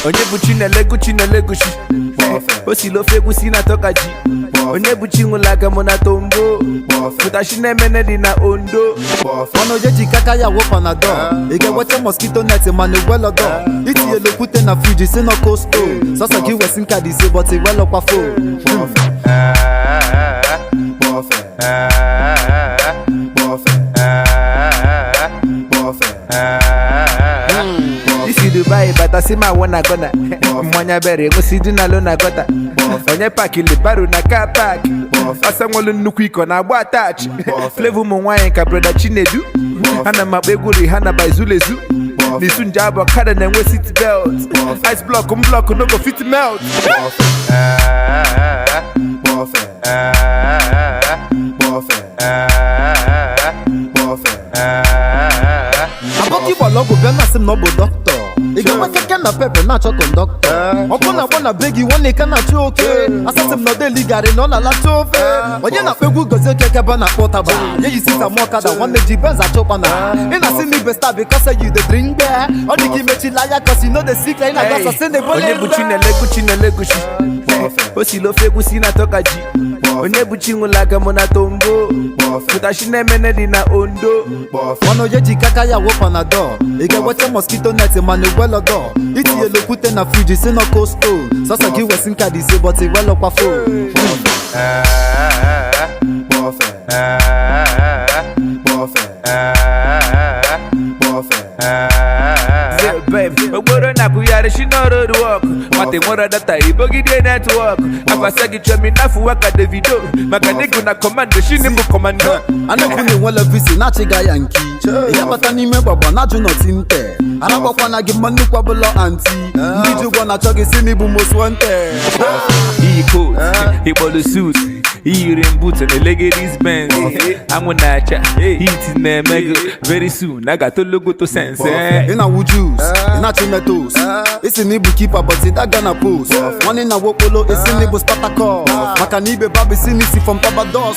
Onye buchi Legushi Osilo fegusi na toka ji Onye buchi ngulaga mona tombo Mutashi nemene di na ondo Ono jeji kaka ya wo panadol Ige wache mosquito net manu well odo Iti yelo pute na Fuji se no costo Sasa ki wesin kadi se but e well kwa fo Isi Dubai bata si ma wana gona Mwanya bere ngosi duna lona gota Onye paki libaru na car park Asa nwolu nnukwu iko na agba attach Flavor mu nwanyi ka brother Chinedu Hana mabeguri hana by Zulezu Nisu njabo kada na nwe seat belt Ice block no go fit melt Aboki bologo bena sim no bo doctor Ige wakeke na pepe na cho conductor Okona wana begi wane kana choke Asasim no de ligare no na la chofe Onye na pegu goze keke bana potaba Ye you see some kada wane jibenza chopana Ina sini besta because you the drink beer Oni ki mechi laya cause you know the secret Ina gasa sene bole Onye buchi Legushi Osilo fegusi na toka ji Onye buchi ngulaga mona tombo Mutashi nemene di na ondo Ono jeji kaka ya wo panadol Ige wache mosquito net manu well odo Iti yelo pute na Fuji se no costo Sasa ki wesin kadi se but e well kwa fo Ogboro na kuyare she no road walk Mate mora data ibogide network Afasagi chemi nafu waka Davido Makaniku na commando she nimbu commando Anekuni wala visi na chiga yanki Iyabata nime baba na juno tinte Arabakwa na gimanu kwa bolo anti Niju wana chogi sini bu most wanted He coat, he bolo suit He rim boots and the ladies bands I'm gonna chat, heat in the mega Very soon, I got to logo to sense Ina wu juice, ina tomatoes Isi nibu keeper but ita gana post One ina wopolo, isi nibu starter call Maka nibe babi sinisi from Tabados